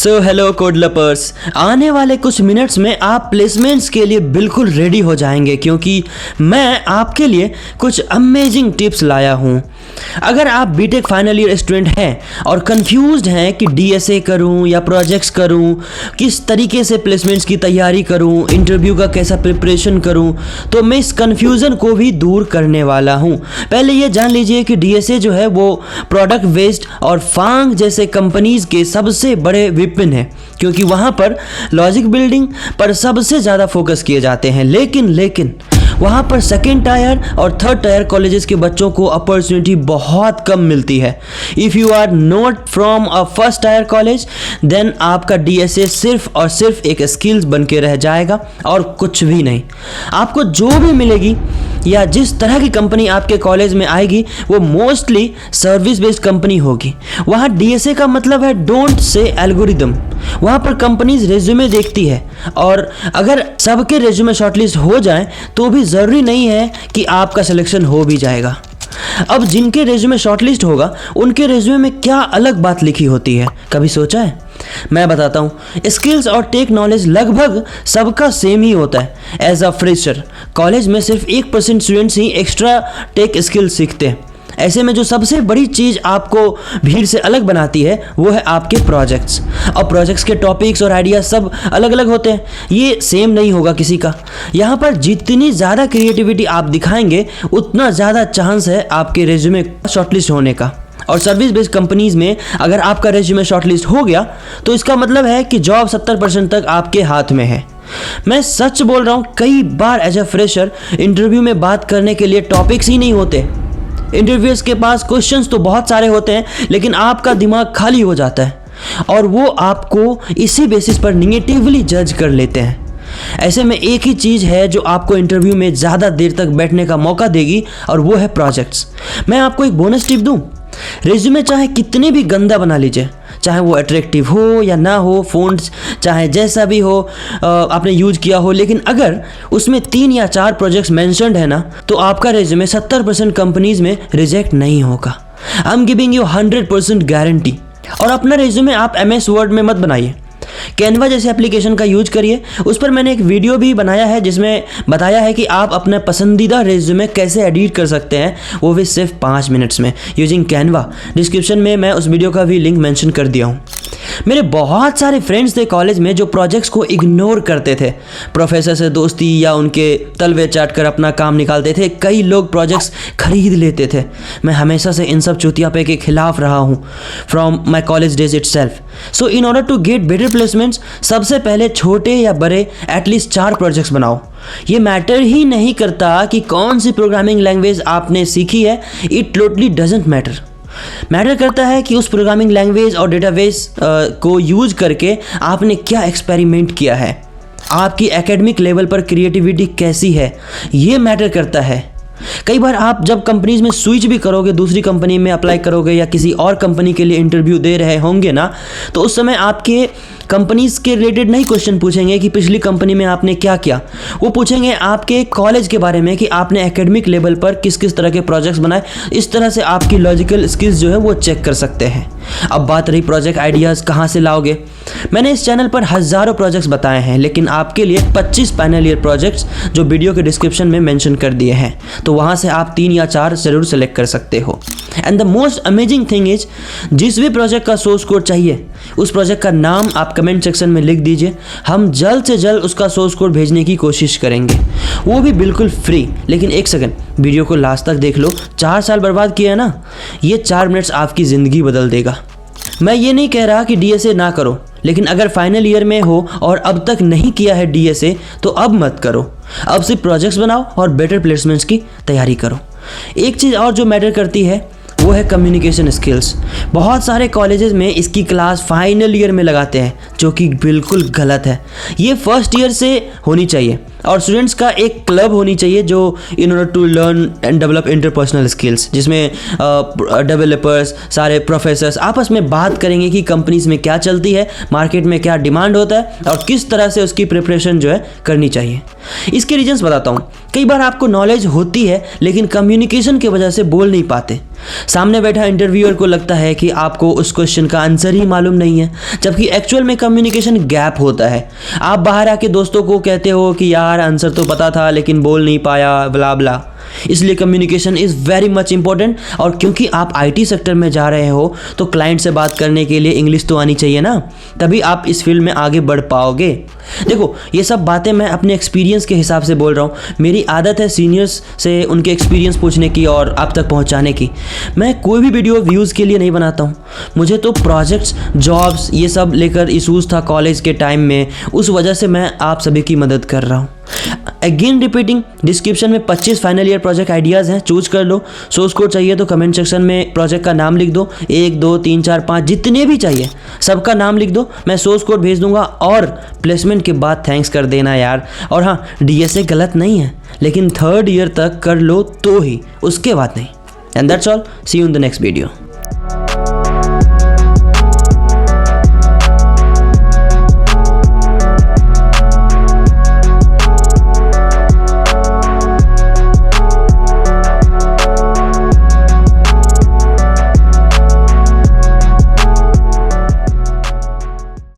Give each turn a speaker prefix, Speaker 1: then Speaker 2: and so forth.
Speaker 1: So hello code लपर्स, आने वाले कुछ मिनट्स में आप प्लेसमेंट्स के लिए बिल्कुल रेडी हो जाएंगे क्योंकि मैं आपके लिए कुछ अमेजिंग टिप्स लाया हूँ। अगर आप बीटेक फाइनल ईयर स्टूडेंट हैं और कंफ्यूज्ड हैं कि डीएसए करूँ या प्रोजेक्ट्स करूँ, किस तरीके से प्लेसमेंट्स की तैयारी करूँ, इंटरव्यू का कैसा प्रिपरेशन करूँ, तो मैं इस कन्फ्यूज़न को भी दूर करने वाला हूँ। पहले ये जान लीजिए कि डीएसए जो है वो प्रोडक्ट बेस्ड और फांग जैसे कंपनीज़ के सबसे बड़े विपिन है क्योंकि वहाँ पर लॉजिक बिल्डिंग पर सबसे ज़्यादा फोकस किए जाते हैं। लेकिन वहाँ पर सेकेंड टायर और थर्ड टायर कॉलेजेस के बच्चों को अपॉर्चुनिटी बहुत कम मिलती है। If you are not from a first tier college then आपका डीएसए सिर्फ और सिर्फ एक स्किल्स बन के रह जाएगा और कुछ भी नहीं। आपको जो भी मिलेगी या जिस तरह की कंपनी आपके कॉलेज में आएगी वो मोस्टली सर्विस बेस्ड कंपनी होगी। वहाँ डीएसए का मतलब है डोंट से एल्गोरिदम। वहाँ पर कंपनीज रेज्यूमे देखती है और अगर सबके रेज्यूमे शॉर्टलिस्ट हो जाएं तो भी ज़रूरी नहीं है कि आपका सिलेक्शन हो भी जाएगा। अब जिनके रेज्यूमे शॉर्टलिस्ट होगा उनके रेज्यूमे में क्या अलग बात लिखी होती है, कभी सोचा है? मैं बताता हूँ। स्किल्स और टेक नॉलेज लगभग सबका सेम ही होता है। एज अ फ्रेशर कॉलेज में सिर्फ 1% स्टूडेंट्स ही एक्स्ट्रा टेक स्किल्स सीखते हैं। ऐसे में जो सबसे बड़ी चीज़ आपको भीड़ से अलग बनाती है वो है आपके प्रोजेक्ट्स। और प्रोजेक्ट्स के टॉपिक्स और आइडियाज सब अलग अलग होते हैं, ये सेम नहीं होगा किसी का। यहाँ पर जितनी ज़्यादा क्रिएटिविटी आप दिखाएंगे उतना ज़्यादा चांस है आपके रेज्यूमे शॉर्टलिस्ट होने का। और सर्विस बेस्ड कंपनीज़ में अगर आपका रेज्यूमे शॉर्टलिस्ट हो गया तो इसका मतलब है कि जॉब 70% तक आपके हाथ में है। मैं सच बोल रहा हूँ, कई बार एज अ फ्रेशर इंटरव्यू में बात करने के लिए टॉपिक्स ही नहीं होते। इंटरव्यूअर्स के पास क्वेश्चंस तो बहुत सारे होते हैं लेकिन आपका दिमाग खाली हो जाता है और वो आपको इसी बेसिस पर निगेटिवली जज कर लेते हैं। ऐसे में एक ही चीज़ है जो आपको इंटरव्यू में ज़्यादा देर तक बैठने का मौका देगी और वो है प्रोजेक्ट्स। मैं आपको एक बोनस टिप दूं, रेज्यूमे चाहे कितने भी गंदा बना लीजिए, चाहे वो अट्रैक्टिव हो या ना हो, फ़ॉन्ट्स चाहे जैसा भी हो आपने यूज किया हो, लेकिन अगर उसमें 3 या 4 प्रोजेक्ट्स मेंशन्ड है ना तो आपका रेज्यूमे 70% कंपनीज़ में रिजेक्ट नहीं होगा। I am giving you 100% guarantee. और अपना रेज्यूमे आप MS वर्ड में मत बनाइए, कैनवा जैसे एप्लीकेशन का यूज करिए। उस पर मैंने एक वीडियो भी बनाया है जिसमें बताया है कि आप अपना पसंदीदा रेज्यूमे कैसे एडिट कर सकते हैं, वो भी सिर्फ 5 मिनट्स में यूजिंग कैनवा। डिस्क्रिप्शन में मैं उस वीडियो का भी लिंक मेंशन कर दिया हूँ। मेरे बहुत सारे फ्रेंड्स थे कॉलेज में जो प्रोजेक्ट्स को इग्नोर करते थे, प्रोफेसर से दोस्ती या उनके तलवे चाट कर अपना काम निकालते थे। कई लोग प्रोजेक्ट्स खरीद लेते थे। मैं हमेशा से इन सब चुतियापे के खिलाफ रहा हूँ from my college days itself. So in order to get better placements सबसे पहले छोटे या बड़े एटलीस्ट 4 प्रोजेक्ट्स बनाओ। ये मैटर ही नहीं करता कि कौन सी प्रोग्रामिंग लैंग्वेज आपने सीखी है, इट टोटली डजंट मैटर करता है कि उस प्रोग्रामिंग लैंग्वेज और डेटाबेस को यूज करके आपने क्या एक्सपेरिमेंट किया है, आपकी एकेडमिक लेवल पर क्रिएटिविटी कैसी है, ये मैटर करता है। कई बार आप जब कंपनीज में स्विच भी करोगे, दूसरी कंपनी में अप्लाई करोगे या किसी और कंपनी के लिए इंटरव्यू दे रहे होंगे ना, तो उस समय आपके कंपनीज के रिलेटेड नहीं क्वेश्चन पूछेंगे कि पिछली कंपनी में आपने क्या किया, वो पूछेंगे आपके कॉलेज के बारे में कि आपने एकेडमिक लेवल पर किस किस तरह के प्रोजेक्ट्स बनाए। इस तरह से आपकी लॉजिकल स्किल्स जो है वो चेक कर सकते हैं। अब बात रही प्रोजेक्ट आइडियाज़ कहाँ से लाओगे। मैंने इस चैनल पर हज़ारों प्रोजेक्ट्स बताए हैं लेकिन आपके लिए 25 फाइनल ईयर प्रोजेक्ट्स जो वीडियो के डिस्क्रिप्शन में मेंशन कर दिए हैं, तो वहाँ से आप 3 या 4 ज़रूर सेलेक्ट कर सकते हो। And the most amazing thing is, जिस भी प्रोजेक्ट का सोर्स कोड चाहिए उस प्रोजेक्ट का नाम आप कमेंट सेक्शन में लिख दीजिए। हम जल्द से जल्द उसका सोर्स कोड भेजने की कोशिश करेंगे, वो भी बिल्कुल फ्री। लेकिन एक सेकंड, वीडियो को लास्ट तक देख लो। 4 साल बर्बाद किया है ना, ये 4 मिनट्स आपकी ज़िंदगी बदल देगा। मैं ये नहीं कह रहा कि डीएसए ना करो, लेकिन अगर फाइनल ईयर में हो और अब तक नहीं किया है डीएसए तो अब मत करो। अब सिर्फ प्रोजेक्ट्स बनाओ और बेटर प्लेसमेंट्स की तैयारी करो। एक चीज़ और जो मैटर करती है वो है कम्युनिकेशन स्किल्स। बहुत सारे कॉलेजेस में इसकी क्लास फाइनल ईयर में लगाते हैं जो कि बिल्कुल गलत है। ये फर्स्ट ईयर से होनी चाहिए और स्टूडेंट्स का एक क्लब होनी चाहिए जो in order to learn and develop interpersonal skills, जिसमें डेवलपर्स, सारे प्रोफेसर्स आपस में बात करेंगे कि कंपनीज में क्या चलती है, मार्केट में क्या डिमांड होता है और किस तरह से उसकी प्रिपरेशन जो है करनी चाहिए। इसके रीजंस बताता हूँ। कई बार आपको नॉलेज होती है लेकिन कम्युनिकेशन की वजह से बोल नहीं पाते। सामने बैठा इंटरव्यूअर को लगता है कि आपको उस क्वेश्चन का आंसर ही मालूम नहीं है, जबकि एक्चुअल में कम्युनिकेशन गैप होता है। आप बाहर आके दोस्तों को कहते हो कि यार आंसर तो पता था लेकिन बोल नहीं पाया, ब्ला ब्ला। इसलिए communication is very much important. और क्योंकि आप आईटी सेक्टर में जा रहे हो तो क्लाइंट से बात करने के लिए इंग्लिश तो आनी चाहिए ना, तभी आप इस फील्ड में आगे बढ़ पाओगे। देखो, ये सब बातें मैं अपने एक्सपीरियंस के हिसाब से बोल रहा हूँ। मेरी आदत है सीनियर्स से उनके एक्सपीरियंस पूछने की और आप तक पहुँचाने की। मैं कोई भी वीडियो व्यूज़ के लिए नहीं बनाता हूँ। मुझे तो प्रोजेक्ट्स, जॉब्स, ये सब लेकर इशूज़ था कॉलेज के टाइम में, उस वजह से मैं आप सभी की मदद कर रहा हूँ। अगेन रिपीटिंग, डिस्क्रिप्शन में 25 फाइनल ईयर प्रोजेक्ट आइडियाज़ हैं, चूज कर लो। सोर्स कोड चाहिए तो कमेंट सेक्शन में प्रोजेक्ट का नाम लिख दो, 1 2 3 4 5 जितने भी चाहिए सबका नाम लिख दो, मैं सोर्स कोड भेज दूंगा। और प्लेसमेंट के बाद थैंक्स कर देना यार। और हाँ, डीएसए गलत नहीं है, लेकिन 3rd ईयर तक कर लो तो ही, उसके बाद नहीं। And that's all, see you in the next video.